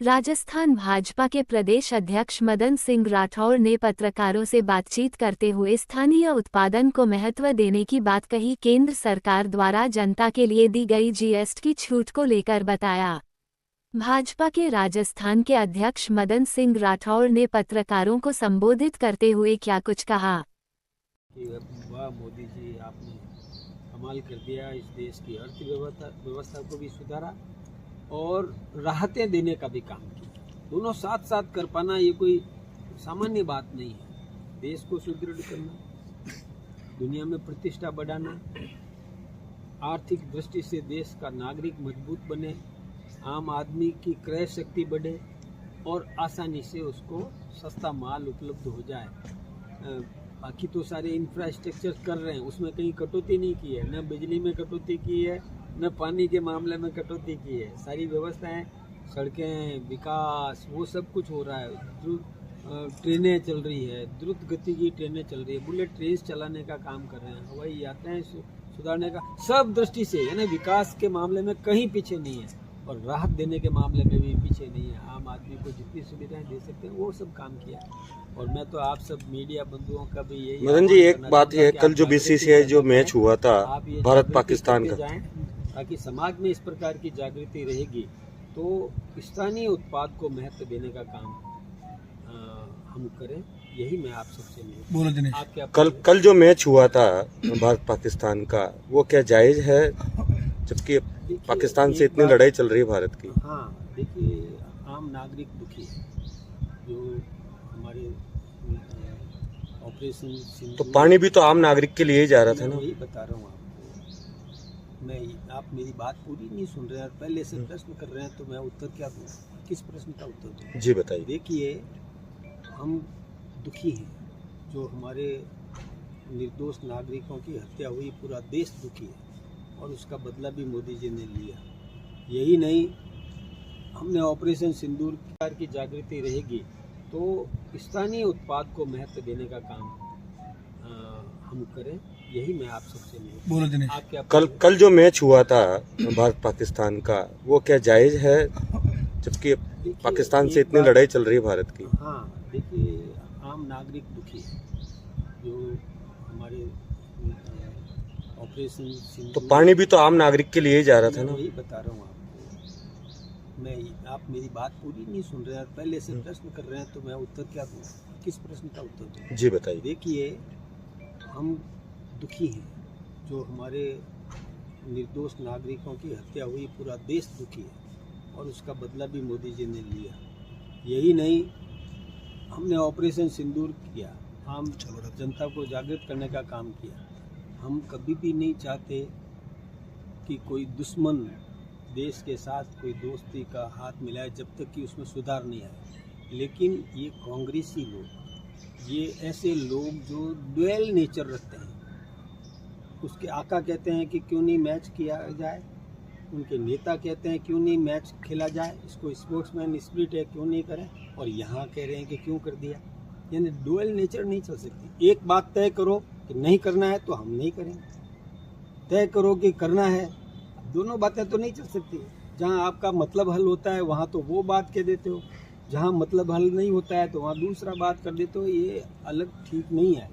राजस्थान भाजपा के प्रदेश अध्यक्ष मदन सिंह राठौर ने पत्रकारों से बातचीत करते हुए स्थानीय उत्पादन को महत्व देने की बात कही। केंद्र सरकार द्वारा जनता के लिए दी गई जीएसटी की छूट को लेकर बताया। भाजपा के राजस्थान के अध्यक्ष मदन सिंह राठौर ने पत्रकारों को संबोधित करते हुए क्या कुछ कहा। वाह मोदी जी, आपने कमाल कर दिया। इस देश की अर्थव्यवस्था को भी सुधारा और राहतें देने का भी काम किया। दोनों साथ साथ कर पाना ये कोई सामान्य बात नहीं है। देश को सुदृढ़ करना, दुनिया में प्रतिष्ठा बढ़ाना, आर्थिक दृष्टि से देश का नागरिक मजबूत बने, आम आदमी की क्रय शक्ति बढ़े और आसानी से उसको सस्ता माल उपलब्ध हो जाए। बाकी तो सारे इंफ्रास्ट्रक्चर कर रहे हैं, उसमें कहीं कटौती नहीं की है, न बिजली में कटौती की है, न पानी के मामले में कटौती की है। सारी व्यवस्थाएं, सड़कें, विकास, वो सब कुछ हो रहा है। ट्रेनें चल रही है, द्रुत गति की ट्रेनें चल रही है, बुलेट ट्रेन चलाने का काम कर रहे हैं, हवाई यात्राएं सुधारने का, सब दृष्टि से यानी विकास के मामले में कहीं पीछे नहीं है और राहत देने के मामले में भी पीछे नहीं है। आम आदमी को जितनी सुविधाएं दे सकते हैं वो सब काम किया। और मैं तो आप सब मीडिया बंधुओं का भी यही मदन जी, एक बात है, कल जो बीसीसीआई जो मैच हुआ था भारत पाकिस्तान का, ताकि समाज में इस प्रकार की जागृति रहेगी तो स्थानीय उत्पाद को महत्व देने का काम हम करें, यही मैं आप सबसे बोलो। कल जो मैच हुआ था भारत पाकिस्तान का, वो क्या जायज है, जबकि पाकिस्तान से इतनी लड़ाई चल रही है भारत की? हाँ, देखिए, आम नागरिक दुखी है। जो हमारे ऑपरेशन तो पानी भी तो आम नागरिक के लिए ही जा रहा था ना। वही बता रहा हूँ आपको। आप मेरी बात पूरी नहीं सुन रहे हैं, पहले से प्रश्न कर रहे हैं तो मैं उत्तर क्या दूँ? किस प्रश्न का उत्तर दूँ? जी बताइए। देखिए, हम दुखी हैं। जो हमारे निर्दोष नागरिकों की हत्या हुई, पूरा देश दुखी है और उसका बदला भी मोदी जी ने लिया। यही नहीं, हमने ऑपरेशन सिंदूर की जागृति रहेगी तो स्थानीय उत्पाद को महत्व देने का काम हम करें, यही मैं आप सबसे बोलो। कल जो मैच हुआ था भारत पाकिस्तान का, वो क्या जायज है, जबकि पाकिस्तान से इतनी लड़ाई चल रही है भारत की? हाँ, देखिए, आम नागरिक दुखी है। जो हमारे ऑपरेशन तो पानी भी तो आम नागरिक के लिए ही जा रहा था ना। वही बता रहा हूँ आपको। आप मेरी बात पूरी नहीं सुन रहे हैं, पहले से प्रश्न कर रहे हैं तो मैं उत्तर क्या दूँ? किस प्रश्न का उत्तर दूँ? जी बताइए। देखिए, हम दुखी हैं। जो हमारे निर्दोष नागरिकों की हत्या हुई, पूरा देश दुखी है और उसका बदला भी मोदी जी ने लिया। यही नहीं, हमने ऑपरेशन सिंदूर किया, आम जनता को जागृत करने का काम किया। हम कभी भी नहीं चाहते कि कोई दुश्मन देश के साथ कोई दोस्ती का हाथ मिलाए जब तक कि उसमें सुधार नहीं आए। लेकिन ये कांग्रेसी लोग, ये ऐसे लोग जो डुअल नेचर रखते हैं, उसके आका कहते हैं कि क्यों नहीं मैच किया जाए, उनके नेता कहते हैं क्यों नहीं मैच खेला जाए, इसको स्पोर्ट्समैन स्पिरिट है क्यों नहीं करें, और यहाँ कह रहे हैं कि क्यों कर दिया। यानी डुअल नेचर नहीं चल सकती। एक बात तय करो कि नहीं करना है तो हम नहीं करेंगे, तय करो कि करना है, दोनों बातें तो नहीं चल सकती। जहाँ आपका मतलब हल होता है वहाँ तो वो बात कह देते हो, जहाँ मतलब हल नहीं होता है तो वहाँ दूसरा बात कर देते हो। ये अलग ठीक नहीं है।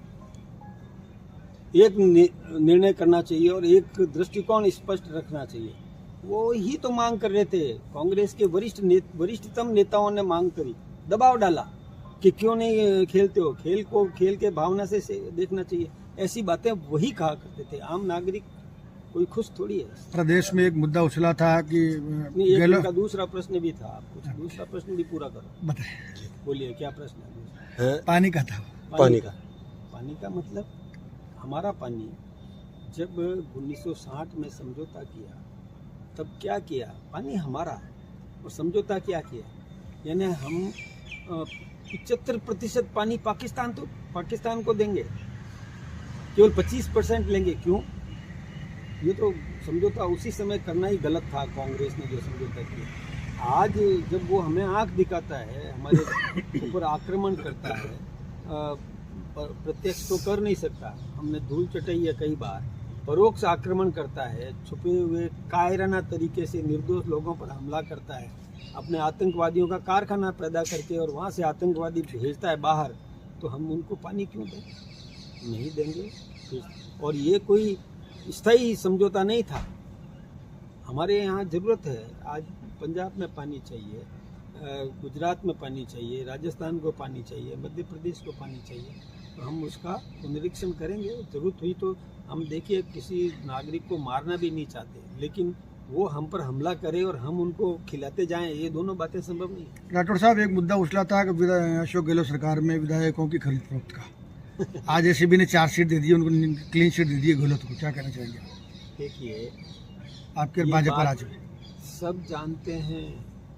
एक निर्णय करना चाहिए और एक दृष्टिकोण स्पष्ट रखना चाहिए। वो ही तो मांग कर रहे थे। कांग्रेस के वरिष्ठतम नेताओं ने मांग करी, दबाव डाला कि क्यों नहीं खेलते हो, खेल को खेल के भावना से देखना चाहिए। ऐसी बातें वही कहा करते थे। आम नागरिक कोई खुश थोड़ी है। प्रदेश में एक मुद्दा उछला था कि का दूसरा प्रश्न भी था। आप कुछ दूसरा प्रश्न भी पूरा करो, बताइए। बोलिए, क्या प्रश्न है? पानी का था। पानी का मतलब, हमारा पानी जब 1960 में समझौता किया तब क्या किया? पानी हमारा है और समझौता क्या किया? यानी हम 75% पानी पाकिस्तान को देंगे, केवल 25% लेंगे। क्यों? ये तो समझौता उसी समय करना ही गलत था, कांग्रेस ने जो समझौता किया। आज जब वो हमें आंख दिखाता है, हमारे ऊपर आक्रमण करता है, प्रत्यक्ष तो कर नहीं सकता, हमने धूल चटाई है कई बार, परोक्ष आक्रमण करता है, छुपे हुए कायराना तरीके से निर्दोष लोगों पर हमला करता है, अपने आतंकवादियों का कारखाना पैदा करके और वहाँ से आतंकवादी भेजता है बाहर, तो हम उनको पानी क्यों दें? नहीं देंगे। और ये कोई स्थायी समझौता नहीं था। हमारे यहाँ ज़रूरत है, आज पंजाब में पानी चाहिए, गुजरात में पानी चाहिए, राजस्थान को पानी चाहिए, मध्य प्रदेश को पानी चाहिए, तो हम उसका निरीक्षण करेंगे। ज़रूरत हुई तो हम देखिए, किसी नागरिक को मारना भी नहीं चाहते, लेकिन वो हम पर हमला करे और हम उनको खिलाते जाएं, ये दोनों बातें संभव नहीं है। राठौड़ साहब, एक मुद्दा उछला था कि अशोक गहलोत सरकार में विधायकों की खरीद फरोख्त का। आज एसीबी ने चार्जशीट दे दी, उनको क्लीन शीट दे दी है गहलोत को, क्या कहना चाहेंगे? देखिए, आपके ये भाजपा बात राज में सब जानते हैं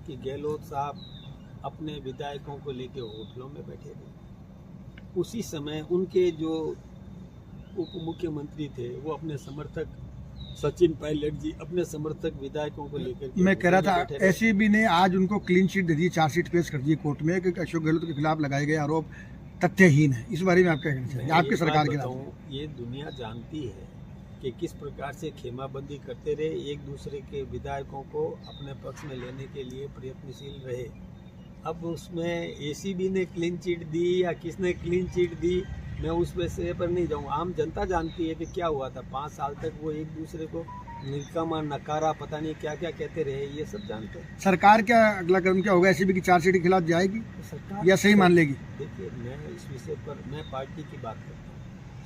कि गहलोत साहब अपने विधायकों को लेके होटलों में बैठे थे। उसी समय उनके जो उप मुख्यमंत्री थे, वो अपने समर्थक सचिन पायलट जी अपने समर्थक विधायकों को लेकर मैं कह रहा था, एसीबी ने आज उनको क्लीन शीट दे दी, चार्जशीट पेश कर दी कोर्ट में कि अशोक गहलोत के खिलाफ लगाए गए आरोप तथ्यहीन है। इस बारे में आप क्या कहना चाहेंगे, आपकी सरकार के नाम? ये दुनिया जानती है कि किस प्रकार से खेमाबंदी करते रहे, एक दूसरे के विधायकों को अपने पक्ष में लेने के लिए प्रयत्नशील रहे। अब उसमें एसीबी ने क्लीन चिट दी या किसने क्लीन चिट दी, मैं उस विषय पर नहीं जाऊँ। आम जनता जानती है कि क्या हुआ था। 5 साल तक वो एक दूसरे को निकम्मा, नकारा, पता नहीं क्या क्या कहते रहे, ये सब जानते हैं। सरकार क्या अगला कदम क्या होगा? एसीबी की चार्जशीट के खिलाफ जाएगी सरकार या सही मान लेगी? देखिए, मैं इस विषय पर मैं पार्टी की बात करता हूँ।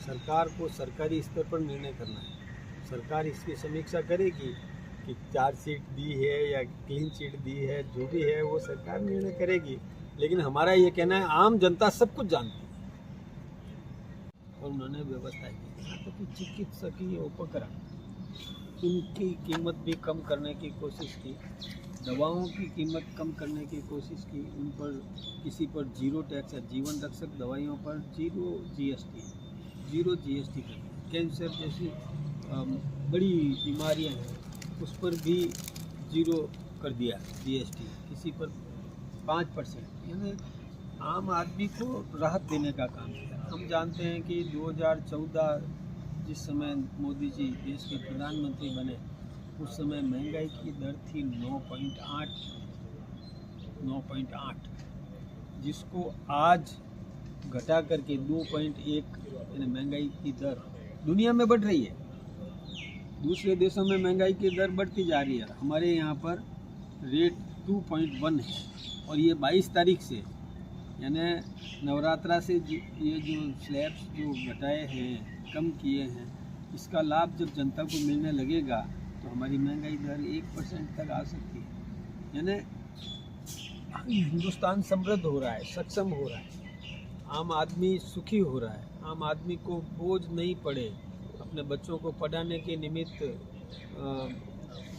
सरकार को सरकारी स्तर पर निर्णय करना है। सरकार इसकी समीक्षा करेगी कि चार्जशीट दी है या क्लीन चिट दी है, जो भी है वो सरकार निर्णय करेगी। लेकिन हमारा ये कहना है, आम जनता सब कुछ जानती है और उन्होंने व्यवस्था की। यहाँ तक कि चिकित्सकीय उपकरण, इनकी कीमत भी कम करने की कोशिश की, दवाओं की कीमत कम करने की कोशिश की, उन पर किसी पर 0 टैक्स है। जीवन रक्षक दवाइयों पर 0 जीएसटी कर दिया। कैंसर जैसी बड़ी बीमारियां हैं, उस पर भी 0 कर दिया जीएसटी, किसी पर 5%। यानी आम आदमी को राहत देने का काम किया। हम जानते हैं कि 2014 जिस समय मोदी जी देश के प्रधानमंत्री बने, उस समय महंगाई की दर थी 9.8, जिसको आज घटा करके 2.1 महंगाई की दर दुनिया में बढ़ रही है। दूसरे देशों में महंगाई की दर बढ़ती जा रही है, हमारे यहाँ पर रेट 2.1 है। और ये 22 तारीख से, यानी नवरात्रा से ये जो स्लैब्स जो घटाए हैं, कम किए हैं, इसका लाभ जब जनता को मिलने लगेगा तो हमारी महंगाई दर 1% तक आ सकती है। यानी हिंदुस्तान समृद्ध हो रहा है, सक्षम हो रहा है, आम आदमी सुखी हो रहा है, आम आदमी को बोझ नहीं पड़े। अपने बच्चों को पढ़ाने के निमित्त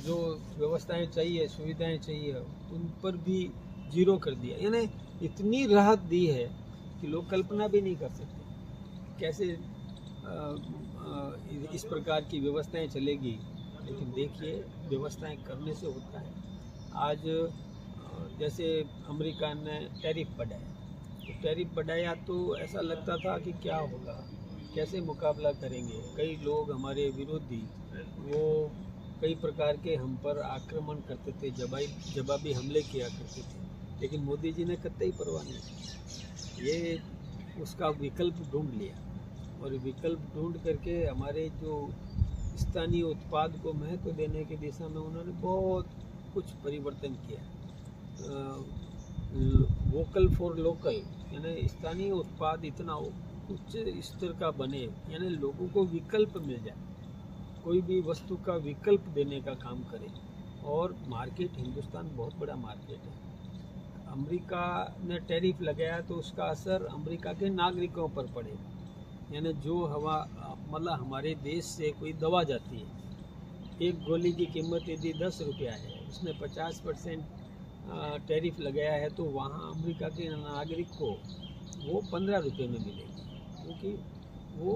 जो व्यवस्थाएं चाहिए, सुविधाएं चाहिए, उन पर भी 0 कर दिया। यानी इतनी राहत दी है कि लोग कल्पना भी नहीं कर सकते कैसे इस प्रकार की व्यवस्थाएं चलेगी। लेकिन देखिए, व्यवस्थाएं करने से होता है। आज जैसे अमेरिका ने टैरिफ बढ़ाया, तो टैरिफ बढ़ाया तो ऐसा लगता था कि क्या होगा, कैसे मुकाबला करेंगे। कई लोग हमारे विरोधी वो कई प्रकार के हम पर आक्रमण करते थे, जवाबी हमले किया करते थे, लेकिन मोदी जी ने कतई परवाह नहीं की। ये उसका विकल्प ढूंढ लिया और विकल्प ढूंढ करके हमारे जो स्थानीय उत्पाद को महत्व देने की दिशा में उन्होंने बहुत कुछ परिवर्तन किया। वोकल फॉर लोकल, यानी स्थानीय उत्पाद इतना उच्च स्तर का बने, यानी लोगों को विकल्प मिल जाए, कोई भी वस्तु का विकल्प देने का काम करे। और मार्केट, हिंदुस्तान बहुत बड़ा मार्केट है। अमेरिका ने टैरिफ लगाया तो उसका असर अमेरिका के नागरिकों पर पड़ेगा। यानी जो मतलब हमारे देश से कोई दवा जाती है, एक गोली की कीमत यदि 10 रुपया है, उसने 50% टैरिफ लगाया है, तो वहाँ अमेरिका के नागरिक को वो 15 रुपये में मिलेगी, क्योंकि वो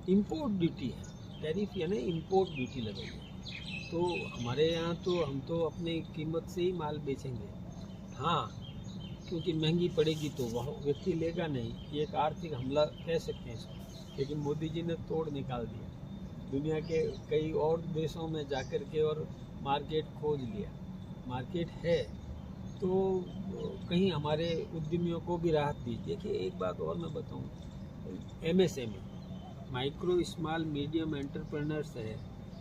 इम्पोर्ट ड्यूटी है। टैरिफ यानी इम्पोर्ट ड्यूटी लगेगी। तो हमारे यहाँ तो हम तो अपनी कीमत से ही माल बेचेंगे। हाँ, क्योंकि महंगी पड़ेगी तो वह व्यक्ति लेगा नहीं, ये एक आर्थिक हमला कह सकते हैं इसको। लेकिन मोदी जी ने तोड़ निकाल दिया, दुनिया के कई और देशों में जाकर के और मार्केट खोज लिया। मार्केट है, तो कहीं हमारे उद्यमियों को भी राहत दी। देखिए एक बात और मैं बताऊं, MSME micro small medium entrepreneurs है,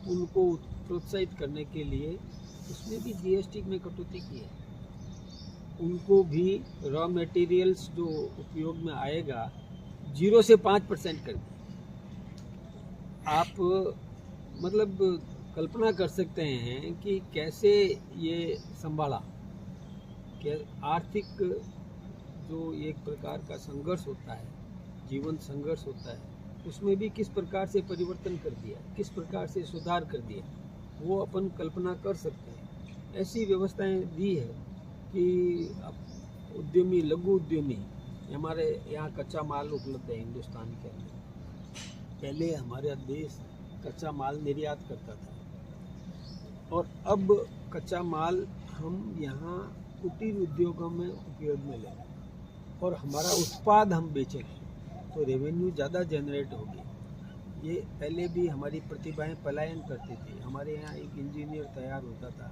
उनको प्रोत्साहित करने के लिए उसमें भी GST में कटौती की है। उनको भी रॉ मटेरियल्स जो उपयोग में आएगा 0 से 5% कर दिया। आप मतलब कल्पना कर सकते हैं कि कैसे ये संभाला, कि आर्थिक जो एक प्रकार का संघर्ष होता है, जीवन संघर्ष होता है, उसमें भी किस प्रकार से परिवर्तन कर दिया, किस प्रकार से सुधार कर दिया, वो अपन कल्पना कर सकते हैं। ऐसी व्यवस्थाएं दी है कि उद्यमी, लघु उद्यमी, हमारे यहाँ कच्चा माल उपलब्ध है हिंदुस्तान के अंदर। पहले हमारा देश कच्चा माल निर्यात करता था और अब कच्चा माल हम यहाँ कुटीर उद्योगों में उपयोग में लें और हमारा उत्पाद हम बेचेंगे तो रेवेन्यू ज़्यादा जनरेट होगी। ये पहले भी हमारी प्रतिभाएं पलायन करती थी। हमारे यहाँ एक इंजीनियर तैयार होता था,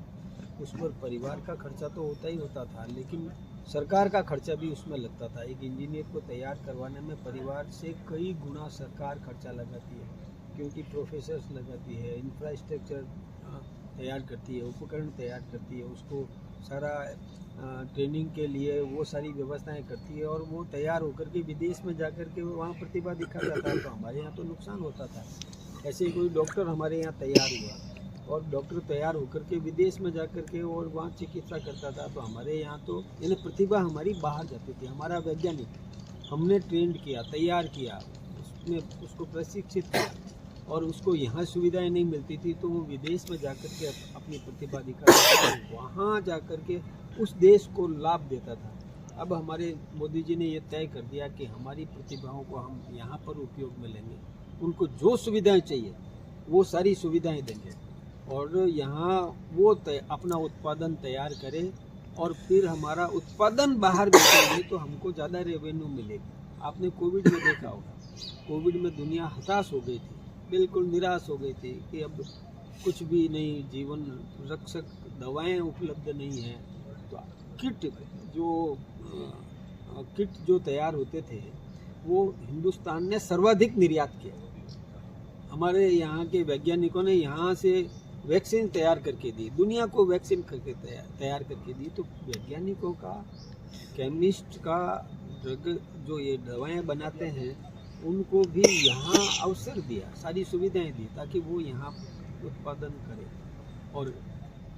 उस पर परिवार का खर्चा तो होता ही होता था, लेकिन सरकार का खर्चा भी उसमें लगता था। एक इंजीनियर को तैयार करवाने में परिवार से कई गुना सरकार खर्चा लगाती है, क्योंकि प्रोफेसर्स लगाती है, इंफ्रास्ट्रक्चर तैयार करती है, उपकरण तैयार करती है, उसको सारा ट्रेनिंग के लिए वो सारी व्यवस्थाएं करती है और वो तैयार होकर के विदेश में जाकर के वहाँ प्रतिभा दिखाता था, तो हमारे यहाँ तो नुकसान होता था। ऐसे ही कोई डॉक्टर हमारे यहाँ तैयार हुआ और डॉक्टर तैयार होकर के विदेश में जाकर के और वहाँ चिकित्सा करता था, तो हमारे यहाँ तो यानी प्रतिभा हमारी बाहर जाती थी। हमारा वैज्ञानिक हमने ट्रेंड किया, तैयार किया, उसमें उसको प्रशिक्षित किया और उसको यहाँ सुविधाएं नहीं मिलती थी, तो वो विदेश में जाकर के अपनी प्रतिभा दिखाता था, वहाँ जाकर के उस देश को लाभ देता था। अब हमारे मोदी जी ने ये तय कर दिया कि हमारी प्रतिभाओं को हम यहाँ पर उपयोग में लेंगे, उनको जो सुविधाएं चाहिए वो सारी सुविधाएं देंगे और यहाँ वो अपना उत्पादन तैयार करे और फिर हमारा उत्पादन बाहर बेचेंगे तो हमको ज़्यादा रेवेन्यू मिलेगी। आपने कोविड में देखा होगा, कोविड में दुनिया हताश हो गई थी, बिल्कुल निराश हो गई थी कि अब कुछ भी नहीं, जीवन रक्षक दवाएं उपलब्ध नहीं हैं। तो किट जो तैयार होते थे वो हिंदुस्तान ने सर्वाधिक निर्यात किया। हमारे यहाँ के वैज्ञानिकों ने यहाँ से वैक्सीन तैयार करके दी, दुनिया को वैक्सीन करके तैयार करके दी। तो वैज्ञानिकों का, केमिस्ट का, ड्रग जो ये दवाएं बनाते हैं उनको भी यहाँ अवसर दिया, सारी सुविधाएं दी ताकि वो यहाँ उत्पादन करें और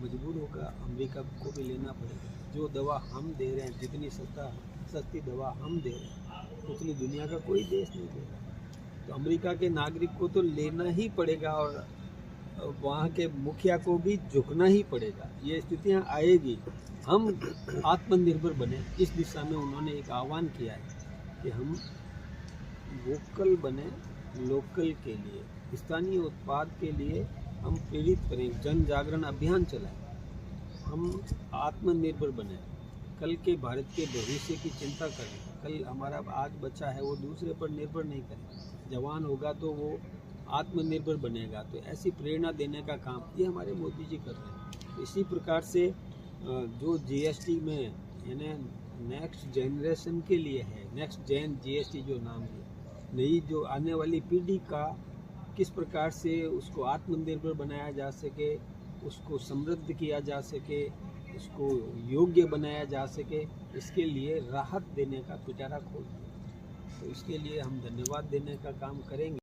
मजबूर होकर अमेरिका को भी लेना पड़ेगा। जो दवा हम दे रहे हैं, जितनी सस्ती दवा हम दे रहे हैं उतनी दुनिया का कोई देश नहीं दे रहा। तो अमेरिका के नागरिक को तो लेना ही पड़ेगा और वहाँ के मुखिया को भी झुकना ही पड़ेगा। ये स्थितियाँ आएगी, हम आत्मनिर्भर बने, इस दिशा में उन्होंने एक आह्वान किया है कि हम वोकल बने लोकल के लिए, स्थानीय उत्पाद के लिए हम प्रेरित करें, जन जागरण अभियान चलाएं, हम आत्मनिर्भर बने, कल के भारत के भविष्य की चिंता करें। कल हमारा आज बच्चा है वो दूसरे पर निर्भर नहीं करें, जवान होगा तो वो आत्मनिर्भर बनेगा। तो ऐसी प्रेरणा देने का काम ये हमारे मोदी जी कर रहे हैं। इसी प्रकार से जो GST में यानी नेक्स्ट जनरेशन के लिए है, नेक्स्ट जेन GST जो नाम है, नई जो आने वाली पीढ़ी का किस प्रकार से उसको आत्मनिर्भर बनाया जा सके, उसको समृद्ध किया जा सके, उसको योग्य बनाया जा सके, इसके लिए राहत देने का पिटारा खोल दिया। तो इसके लिए हम धन्यवाद देने का काम करेंगे।